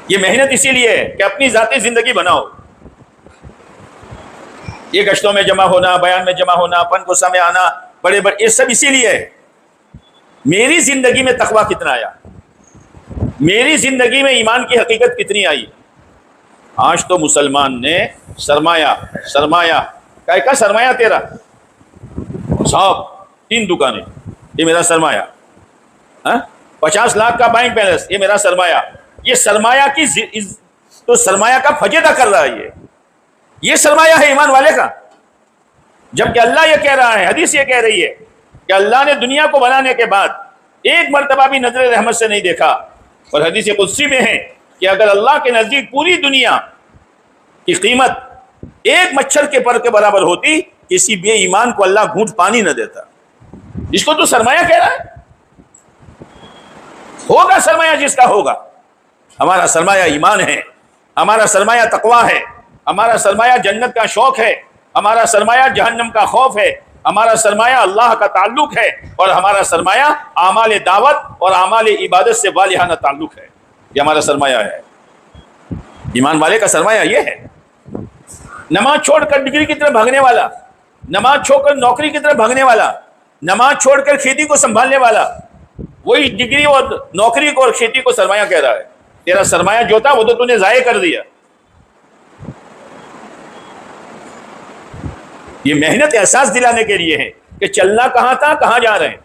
یہ محنت اسی لیے ہے کہ اپنی ذاتی زندگی بناؤ. یہ گشتوں میں جمع ہونا، بیان میں جمع ہونا، پن کو سامنے آنا، بڑے بڑے، یہ سب اسی لیے ہے. میری زندگی میں تقویٰ کتنا آیا، میری زندگی میں ایمان کی حقیقت کتنی آئی. آج تو مسلمان نے سرمایہ کا سرمایہ تیرا صاحب 3 دکانیں، یہ میرا سرمایہ. 50 لاکھ کا بینک بیلنس، یہ میرا سرمایہ. یہ سرمایہ کی تو سرمایہ کا فجیدہ کر رہا ہے. یہ سرمایہ ہے ایمان والے کا. جبکہ اللہ یہ کہہ رہا ہے، حدیث یہ کہہ رہی ہے کہ اللہ نے دنیا کو بنانے کے بعد ایک مرتبہ بھی نظر رحمت سے نہیں دیکھا. اور حدیث قدسی میں ہے کہ اگر اللہ کے نزدیک پوری دنیا کی قیمت ایک مچھر کے پر کے برابر ہوتی، کسی بے ایمان کو اللہ گھونٹ پانی نہ دیتا. اس کو تو سرمایہ کہہ رہا ہے. ہوگا سرمایہ جس کا ہوگا. ہمارا سرمایہ ایمان ہے، ہمارا سرمایہ تقویٰ ہے، ہمارا سرمایہ جنت کا شوق ہے، ہمارا سرمایہ جہنم کا خوف ہے، ہمارا سرمایہ اللہ کا تعلق ہے، اور ہمارا سرمایہ اعمال دعوت اور اعمال عبادت سے والہانہ تعلق ہے. یہ ہمارا سرمایہ ہے. ایمان والے کا سرمایہ یہ ہے. نماز چھوڑ کر ڈگری کی طرف بھاگنے والا، نماز چھوڑ کر نوکری کی طرف بھاگنے والا، نماز چھوڑ کر کھیتی کو سنبھالنے والا، وہی ڈگری اور نوکری کو اور کھیتی کو سرمایہ کہہ رہا ہے. تیرا سرمایہ جو تھا وہ تو تو نے ضائع کر دیا. یہ محنت احساس دلانے کے لیے ہے کہ چلنا کہاں تھا، کہاں جا رہے ہیں،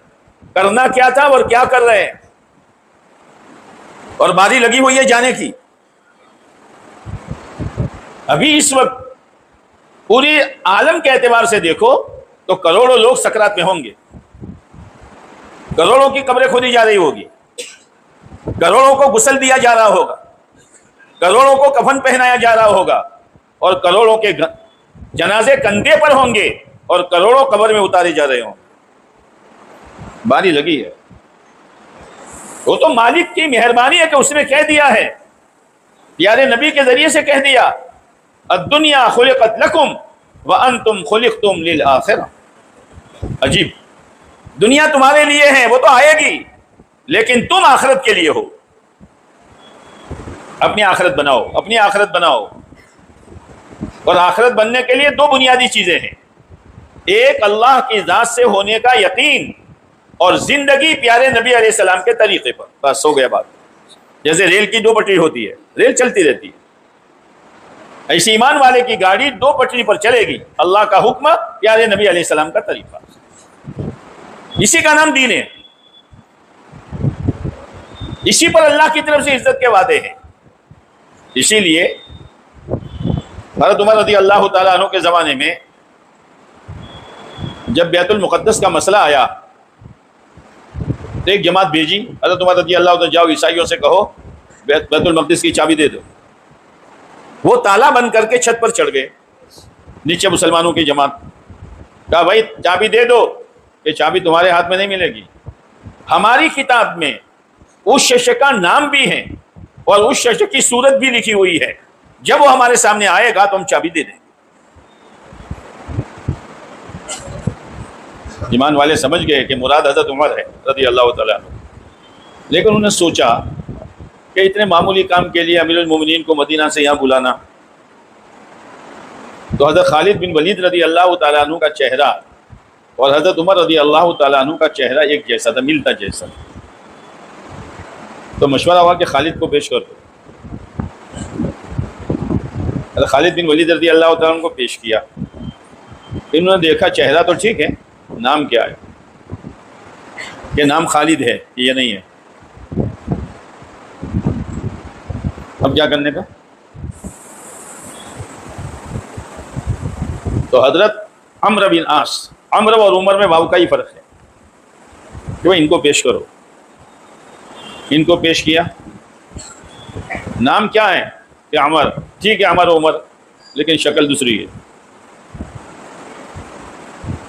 کرنا کیا تھا اور کیا کر رہے ہیں، اور باری لگی ہوئی ہے جانے کی. ابھی اس وقت پوری عالم کے اعتبار سے دیکھو تو کروڑوں لوگ سکرات میں ہوں گے، کروڑوں کی قبریں کھودی جا رہی ہوگی، کروڑوں کو غسل دیا جا رہا ہوگا، کروڑوں کو کفن پہنایا جا رہا ہوگا، اور کروڑوں کے جنازے کندھے پر ہوں گے، اور کروڑوں قبر میں اتارے جا رہے ہوں گے. باری لگی ہے. وہ تو مالک کی مہربانی ہے کہ اس نے کہہ دیا ہے، پیارے نبی کے ذریعے سے کہہ دیا، الدنیا خلقت لکم وانتم خلقتم للآخرہ. عجیب، دنیا تمہارے لیے ہے، وہ تو آئے گی، لیکن تم آخرت کے لیے ہو. اپنی آخرت بناؤ، اپنی آخرت بناؤ. اور آخرت بننے کے لیے 2 بنیادی چیزیں ہیں. ایک اللہ کی ذات سے ہونے کا یقین، اور زندگی پیارے نبی علیہ السلام کے طریقے پر. بس ہو گیا بات. جیسے ریل کی 2 پٹری ہوتی ہے، ریل چلتی رہتی ہے، ایسی ایمان والے کی گاڑی 2 پٹری پر چلے گی. اللہ کا حکم، پیارے نبی علیہ السلام کا طریقہ. اسی کا نام دین ہے. اسی پر اللہ کی طرف سے عزت کے وعدے ہیں. اسی لیے حضرت عمر رضی اللہ تعالیٰ عنہ کے زمانے میں جب بیت المقدس کا مسئلہ آیا تو ایک جماعت بھیجی. حضرت عمر رضی اللہ تعالیٰ، جاؤ عیسائیوں سے کہو بیت المقدس کی چابی دے دو. وہ تالا بند کر کے چھت پر چڑھ گئے. نیچے مسلمانوں کی جماعت کہا بھائی چابی دے دو. یہ چابی تمہارے ہاتھ میں نہیں ملے گی. ہماری کتاب میں اس شخص کا نام بھی ہے اور اس شخص کی صورت بھی لکھی ہوئی ہے. جب وہ ہمارے سامنے آئے گا تو ہم چابی دے دیں گے. ایمان والے سمجھ گئے کہ مراد حضرت عمر ہے رضی اللہ تعالیٰ عنہ. لیکن انہوں نے سوچا کہ اتنے معمولی کام کے لیے امیر المومنین کو مدینہ سے یہاں بلانا. تو حضرت خالد بن ولید رضی اللہ تعالیٰ عنہ کا چہرہ اور حضرت عمر رضی اللہ تعالیٰ عنہ کا چہرہ ایک جیسا تھا، ملتا جیسا. تو مشورہ ہوا کہ خالد کو پیش کر دو. حضرت خالد بن ولید رضی اللہ تعالیٰ عنہ کو پیش کیا. انہوں نے دیکھا چہرہ تو ٹھیک ہے، نام کیا ہے؟ کہ نام خالد ہے، یہ نہیں ہے. اب کیا کرنے کا؟ تو حضرت عمرو بن عاص، عمرو اور عمر میں واو کا ہی فرق ہے، کہ ان کو پیش کرو. ان کو پیش کیا. نام کیا ہے؟ کہ عمر. ٹھیک ہے عمر عمر، لیکن شکل دوسری ہے.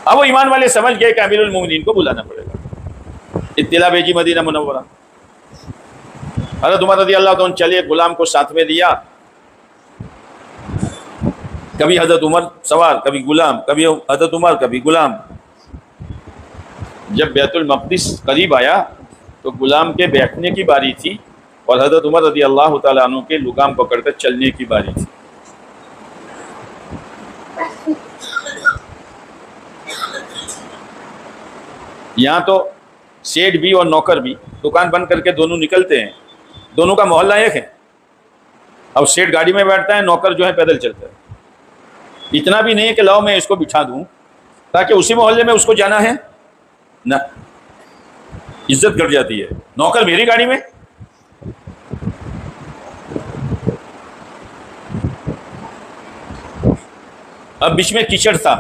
اب وہ ایمان والے سمجھ گئے کہ امیر المومنین کو بلانا پڑے گا. اطلاع بھیجی مدینہ منورہ. حضرت عمر رضی اللہ عنہ چلے، غلام کو ساتھ میں لیا. کبھی حضرت عمر سوار، کبھی غلام، کبھی حضرت عمر، کبھی غلام. جب بیت المقدس قریب آیا تو غلام کے بیٹھنے کی باری تھی اور حضرت عمر رضی اللہ تعالیٰ عنہ کے لگام پکڑ کر چلنے کی باری تھی. یہاں تو سیٹ بھی اور نوکر بھی دکان بند کر کے دونوں نکلتے ہیں, دونوں کا محلہ ایک ہے. اب سیٹ گاڑی میں بیٹھتا ہے, نوکر جو ہے پیدل چلتا ہے. اتنا بھی نہیں ہے کہ لاؤ میں اس کو بٹھا دوں تاکہ اسی محلے میں اس کو جانا ہے, نہ, عزت گھٹ جاتی ہے. نوکر میری گاڑی میں, اب بیچ میں کیچڑ تھا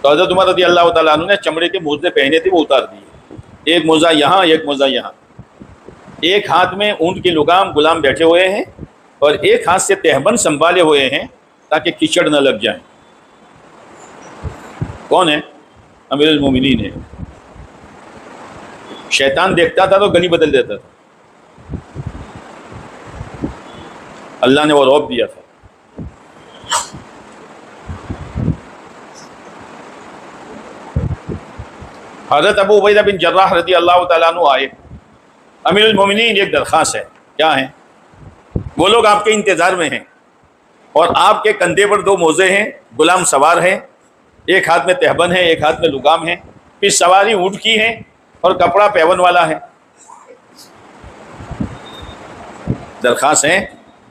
تو حضرت عمر رضی اللہ تعالیٰ عنہ نے چمڑے کے موزے پہنے تھے وہ اتار دیے, ایک موزہ یہاں ایک موزہ یہاں. ایک ہاتھ میں اونٹ کے لگام غلام بیٹھے ہوئے ہیں اور ایک ہاتھ سے تہبند سنبھالے ہوئے ہیں تاکہ کیچڑ نہ لگ جائیں. کون ہے؟ امیر المومنین ہے. شیطان دیکھتا تھا تو گلی بدل دیتا تھا, اللہ نے وہ رعب دیا تھا. حضرت ابو عبیدہ بن جراح رضی اللہ تعالیٰ عنہ آئے. امیر المومنین ایک درخواست ہے. کیا ہے؟ وہ لوگ آپ کے انتظار میں ہیں اور آپ کے کندھے پر 2 موزے ہیں, غلام سوار ہیں, ایک ہاتھ میں تہبند ہے ایک ہاتھ میں لگام ہے, پھر سواری اونٹ کی ہے اور کپڑا پیون والا ہے. درخواست ہے,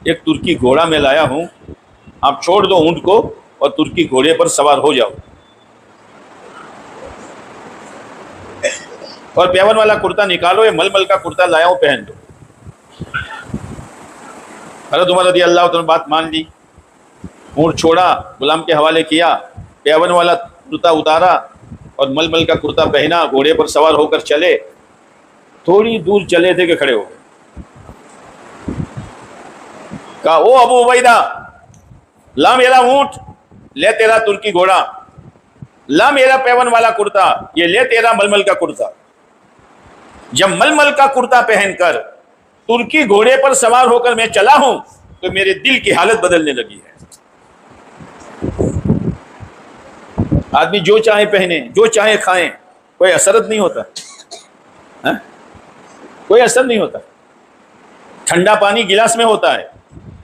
ایک ترکی گھوڑا میں لایا ہوں, آپ چھوڑ دو اونٹ کو اور ترکی گھوڑے پر سوار ہو جاؤ, اور پیون والا کرتا نکالو, یہ ململ کا کرتا لایا ہوں پہن دو. حضرت عمر رضی اللہ عنہ بات مان لی, اونٹ چھوڑا, غلام کے حوالے کیا, پیون والا کرتا اتارا اور ململ کا کرتا پہنا, گھوڑے پر سوار ہو کر چلے. تھوڑی دور چلے تھے کہ کھڑے ہو گئے. کہا او ابو عبیدہ, لا میرا اونٹ, لے تیرا ترکی گھوڑا, لا میرا پیون والا کرتا, یہ لے تیرا ململ کا کرتا. جب ململ کا کرتا پہن کر ترکی گھوڑے پر سوار ہو کر میں چلا ہوں تو میرے دل کی حالت بدلنے لگی ہے. آدمی جو چاہے پہنے, جو چاہے کھائیں, کوئی اثرت نہیں ہوتا, کوئی اثر نہیں ہوتا. ٹھنڈا پانی گلاس میں ہوتا ہے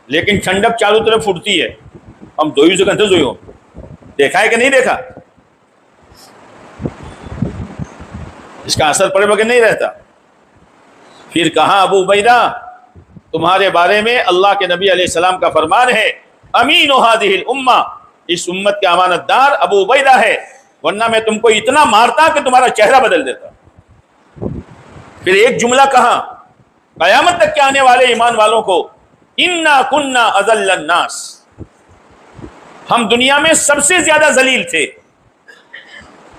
لیکن ٹھنڈک چاروں طرف پھوٹتی ہے. ہم دوئی سے کنتے دوئی ہو, دیکھا ہے کہ نہیں دیکھا؟ اس کا اثر پڑے بغیر نہیں رہتا. پھر کہا ابو عبیدہ, تمہارے بارے میں اللہ کے نبی علیہ السلام کا فرمان ہے, امین هذه الامہ, اس امت کے امانت دار ابو عبیدہ ہے, ورنہ میں تم کو اتنا مارتا کہ تمہارا چہرہ بدل دیتا. پھر ایک جملہ کہا, قیامت تک کے آنے والے ایمان والوں کو, انا کننا اذل الناس, ہم دنیا میں سب سے زیادہ ذلیل تھے,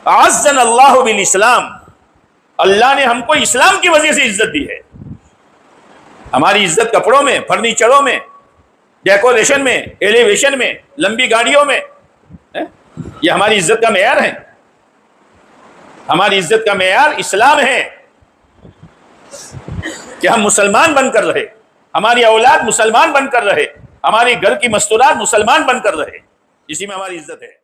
اعزنا اللہ بالاسلام, اللہ نے ہم کو اسلام کی وجہ سے عزت دی ہے. ہماری عزت کپڑوں میں, فرنیچروں میں, ڈیکوریشن میں, ایلیویشن میں, لمبی گاڑیوں میں, یہ ہماری عزت کا معیار ہے. ہماری عزت کا معیار اسلام ہے کہ ہم مسلمان بن کر رہے, ہماری اولاد مسلمان بن کر رہے, ہماری گھر کی مستورات مسلمان بن کر رہے, اسی میں ہماری عزت ہے.